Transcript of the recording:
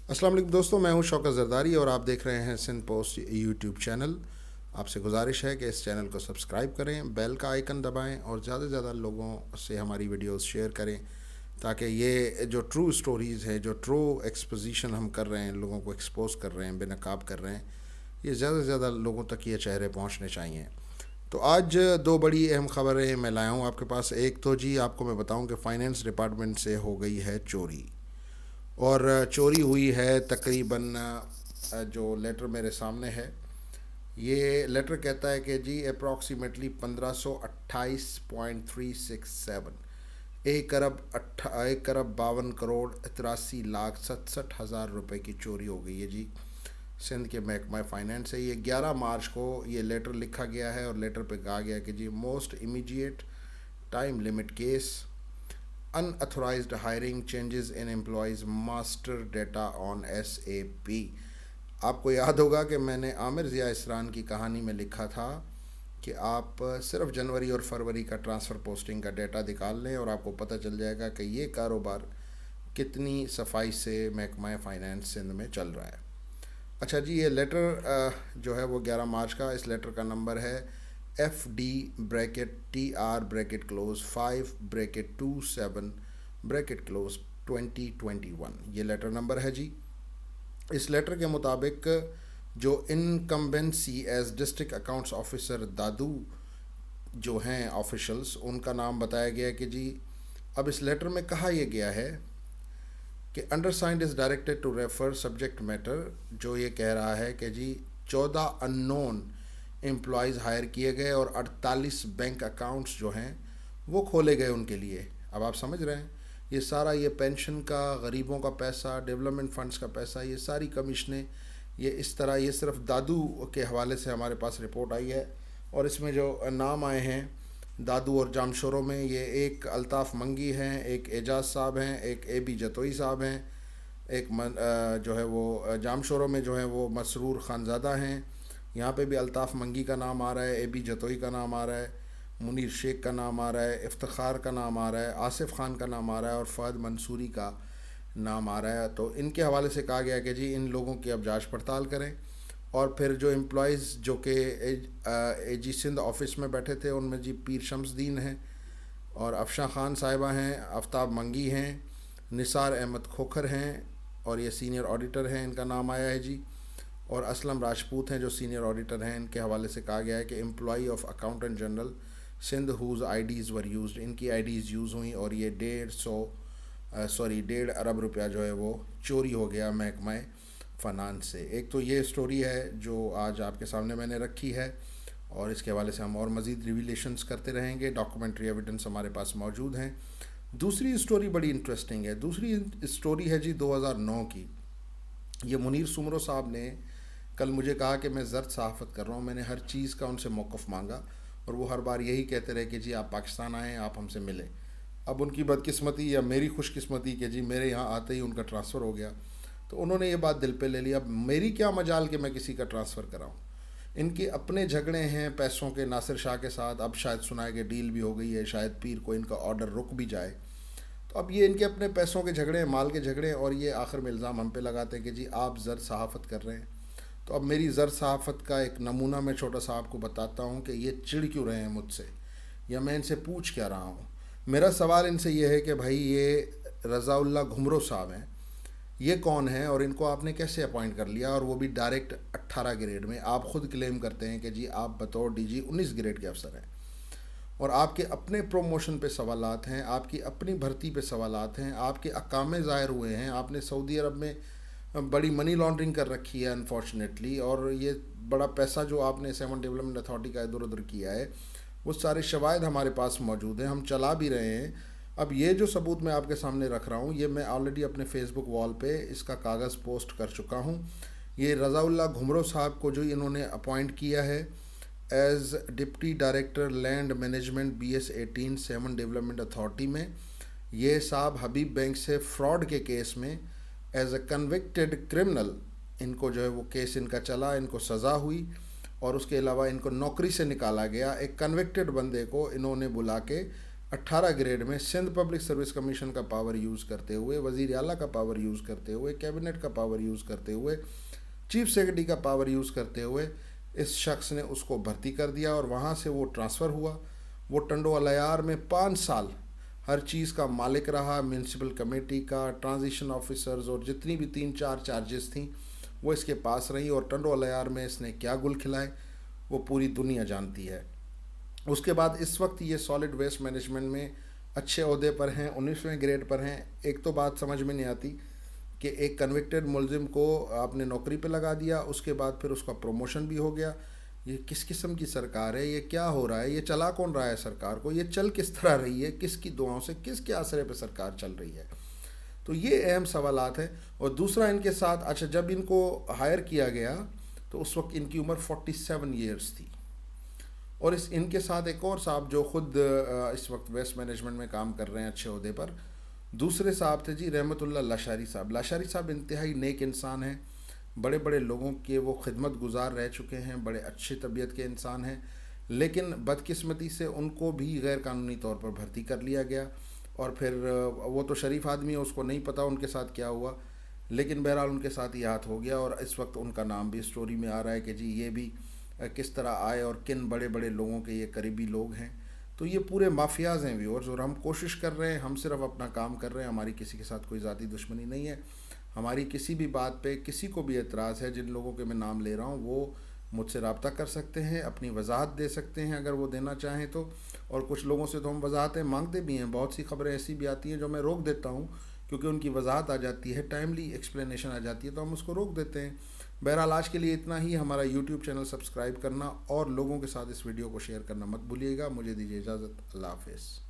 अस्सलाम वालेकुम दोस्तों, मैं हूं शौकत ज़रदारी और आप देख रहे हैं सिंध पोस्ट यूट्यूब चैनल। आपसे गुजारिश है कि इस चैनल को सब्सक्राइब करें, बेल का आइकन दबाएं और ज़्यादा से ज़्यादा लोगों से हमारी वीडियोस शेयर करें, ताकि ये जो ट्रू स्टोरीज़ हैं, जो ट्रू एक्सपोजिशन हम कर रहे हैं, लोगों को एक्सपोज कर रहे हैं, बेनकाब कर रहे हैं, ये ज़्यादा से ज़्यादा लोगों तक ये चेहरे पहुँचने चाहिए। तो आज दो बड़ी अहम खबरें मैं लाया हूँ आपके पास। एक तो जी आपको मैं बताऊँ कि फ़ाइनेंस डिपार्टमेंट से हो गई है चोरी, और चोरी हुई है तकरीबन, जो लेटर मेरे सामने है, ये लेटर कहता है कि जी अप्रॉक्सीमेटली 1528.367, 1 अरब 52 करोड़ 83 लाख 67 हज़ार रुपये की चोरी हो गई है जी सिंध के महकमा फाइनेंस से। ये 11 मार्च को ये लेटर लिखा गया है और लेटर पे कहा गया कि जी most immediate time limit case, unauthorized hiring, changes in employees, master data on SAP। आपको याद होगा कि मैंने आमिर ज़िया इसरान की कहानी में लिखा था कि आप सिर्फ जनवरी और फरवरी का ट्रांसफ़र पोस्टिंग का डेटा निकाल लें और आपको पता चल जाएगा कि ये कारोबार कितनी सफाई से महकमा फ़ाइनेंस सिंध में चल रहा है। अच्छा जी, ये लेटर जो है वो 11 मार्च का, इस लेटर का नंबर है FD/TR/5/27/2021। ये लेटर नंबर है जी। इस लेटर के मुताबिक जो incumbency as district accounts officer Dadu जो हैं ऑफिशल्स, उनका नाम बताया गया कि जी अब इस लेटर में कहा यह गया है कि undersigned is directed to refer subject matter, जो ये कह रहा है कि जी 14 अननोन एम्प्लॉयज़ हायर किए गए और 48 बैंक अकाउंट्स जो हैं वो खोले गए उनके लिए। अब आप समझ रहे हैं, ये सारा ये पेंशन का, गरीबों का पैसा, डेवलपमेंट फंड्स का पैसा, ये सारी कमीशनें, ये इस तरह, ये सिर्फ दादू के हवाले से हमारे पास रिपोर्ट आई है। और इसमें जो नाम आए हैं दादू और जामशोरों में, ये एक अल्ताफ़ मंगी हैं, एक एजाज साहब हैं, एक AB जतोई साहब हैं, एक जो है वो जामशोरों में जो है वो मसरूर खानज़ादा हैं। यहाँ पे भी अल्ताफ़ मंगी का नाम आ रहा है, AB जतोई का नाम आ रहा है, मुनीर शेख का नाम आ रहा है, इफ्तिखार का नाम आ रहा है, आसिफ खान का नाम आ रहा है और फ़हद मंसूरी का नाम आ रहा है। तो इनके हवाले से कहा गया कि जी इन लोगों की अब जांच पड़ताल करें। और फिर जो एम्प्लॉयज़ जो कि AG सिंध ऑफिस में बैठे थे, उनमें जी पीर शम्सदीन हैं और अफशा खान साहिबा हैं, आफ्ताब मंगी हैं, निसार अहमद खोखर हैं और ये सीनियर ऑडिटर हैं, इनका नाम आया है जी। और असलम राजपूत हैं जो सीनियर ऑडिटर हैं। इनके हवाले से कहा गया है कि employee of accountant general Sindh whose IDs were used, इनकी IDs यूज़ हुई और ये 1.5 अरब रुपया जो है वो चोरी हो गया महकमा फ़नान से। एक तो ये स्टोरी है जो आज आपके सामने मैंने रखी है और इसके हवाले से हम और मज़ीद रिविलेशंस करते रहेंगे, डॉक्यूमेंट्री एविडेंस हमारे पास मौजूद हैं। दूसरी स्टोरी बड़ी इंटरेस्टिंग है। दूसरी स्टोरी है जी 2009 की। ये मुनीर सुमरो साहब ने कल मुझे कहा कि मैं ज़र्द सहाफ़त कर रहा हूँ। मैंने हर चीज़ का उनसे मौक़िफ़ मांगा और वो हर बार यही कहते रहे कि जी आप पाकिस्तान आएँ, आप हमसे मिलें। अब उनकी बदकिस्मती या मेरी खुशकिस्मती कि जी मेरे यहाँ आते ही उनका ट्रांसफ़र हो गया, तो उन्होंने ये बात दिल पे ले ली। अब मेरी क्या मजाल कि मैं किसी का ट्रांसफ़र कराऊँ। इनके अपने झगड़े हैं पैसों के नासिर शाह के साथ। अब शायद सुना है कि डील भी हो गई है, शायद पीर को इनका ऑर्डर रुक भी जाए। तो अब ये इनके अपने पैसों के झगड़े हैं, माल के झगड़े हैं, और ये आखिर में इल्ज़ाम हम पे लगाते हैं कि जी आप ज़र सहाफ़त कर रहे हैं। तो अब मेरी ज़र सहाफ़त का एक नमूना मैं छोटा सा आपको बताता हूँ कि ये चिढ़ क्यों रहे हैं मुझसे, या मैं इनसे पूछ क्या रहा हूँ। मेरा सवाल इनसे ये है कि भाई ये रज़ाउल्लाह घुमरो साहब हैं, ये कौन है और इनको आपने कैसे अपॉइंट कर लिया, और वो भी डायरेक्ट 18 ग्रेड में। आप ख़ुद क्लेम करते हैं कि जी आप बतौर DG 19 ग्रेड के अफसर हैं और आपके अपने प्रोमोशन पे सवालात हैं, आपकी अपनी भर्ती पे सवालात हैं, आपके अकामे ज़ाहिर हुए हैं, आपने सऊदी अरब में बड़ी मनी लॉन्ड्रिंग कर रखी है अनफॉर्चुनेटली, और ये बड़ा पैसा जो आपने 7 डेवलपमेंट अथॉरिटी का इधर उधर किया है, वो सारे शवाहिद हमारे पास मौजूद हैं, हम चला भी रहे हैं। अब ये जो सबूत मैं आपके सामने रख रहा हूँ, ये मैं ऑलरेडी अपने फेसबुक वॉल पे इसका कागज़ पोस्ट कर चुका हूँ। ये रज़ाउल्लाह घुमरो साहब को जो इन्होंने अपॉइंट किया है as deputy director land management BS18 7 development authority में, ये साहब हबीब बैंक से फ्रॉड के केस में एज अ कन्विक्टेड क्रिमिनल, इनको जो है वो केस इनका चला, इनको सज़ा हुई और उसके अलावा इनको नौकरी से निकाला गया। एक कन्विक्टेड बंदे को इन्होंने बुला के 18 ग्रेड में सिंध पब्लिक सर्विस कमीशन का पावर यूज़ करते हुए, वज़ीर आला का पावर यूज़ करते हुए, कैबिनेट का पावर यूज़ करते हुए, चीफ सेक्रेटरी का पावर यूज़ करते हुए इस शख्स ने उसको भर्ती कर दिया और वहाँ से वो ट्रांसफ़र हुआ। वो टंडो अलायार में 5 साल हर चीज़ का मालिक रहा, म्यूनसिपल कमेटी का, ट्रांजिशन ऑफिसर्स और जितनी भी 3-4 चार्जेस थी वो इसके पास रही। और टंडो अलायार में इसने क्या गुल खिलाए वो पूरी दुनिया जानती है। उसके बाद इस वक्त ये सॉलिड वेस्ट मैनेजमेंट में अच्छे ओहदे पर हैं, 19वें ग्रेड पर हैं। एक तो बात समझ में नहीं आती कि एक कन्विक्टेड मुलजिम को आपने नौकरी पे लगा दिया, उसके बाद फिर उसका प्रमोशन भी हो गया। ये किस किस्म की सरकार है? ये क्या हो रहा है? ये चला कौन रहा है सरकार को? ये चल किस तरह रही है? किसकी दुआओं से, किसके आसरे पे सरकार चल रही है? तो ये अहम सवालात हैं। और दूसरा इनके साथ, अच्छा जब इनको हायर किया गया तो उस वक्त इनकी उम्र 47 ईयर्स थी। और इनके साथ एक और साहब जो ख़ुद इस वक्त वेस्ट मैनेजमेंट में काम कर रहे हैं अच्छे ओहदे पर, दूसरे साहब थे जी रहमतुल्लाह लाशारी साहब। लाशारी साहब इंतहाई नेक इंसान हैं, बड़े बड़े लोगों के वो खिदमत गुजार रह चुके हैं, बड़े अच्छी तबीयत के इंसान हैं। लेकिन बदकिस्मती से उनको भी गैर कानूनी तौर पर भर्ती कर लिया गया। और फिर वो तो शरीफ आदमी है, उसको नहीं पता उनके साथ क्या हुआ, लेकिन बहरहाल उनके साथ ये हाथ हो गया। और इस वक्त उनका नाम भी स्टोरी में आ रहा है कि जी ये भी किस तरह आए और किन बड़े बड़े लोगों के ये करीबी लोग हैं। तो ये पूरे माफियाज़ हैं व्यूअर्स। और हम कोशिश कर रहे हैं, हम सिर्फ अपना काम कर रहे हैं, हमारी किसी के साथ कोई ज़ाती दुश्मनी नहीं है। हमारी किसी भी बात पे किसी को भी एतराज़ है, जिन लोगों के मैं नाम ले रहा हूँ वो मुझसे रब्ता कर सकते हैं, अपनी वजाहत दे सकते हैं अगर वो देना चाहें तो। और कुछ लोगों से तो हम वजाहतें मांगते भी हैं। बहुत सी खबरें ऐसी भी आती हैं जो मैं रोक देता हूँ क्योंकि उनकी वजाहत आ जाती है, टाइमली एक्सप्लेनेशन आ जाती है, तो हम उसको रोक देते हैं। बहरहाल आज के लिए इतना ही। हमारा यूट्यूब चैनल सब्सक्राइब करना और लोगों के साथ इस वीडियो को शेयर करना मत भूलिएगा। मुझे दीजिए इजाज़त। अल्लाह हाफ़िज़।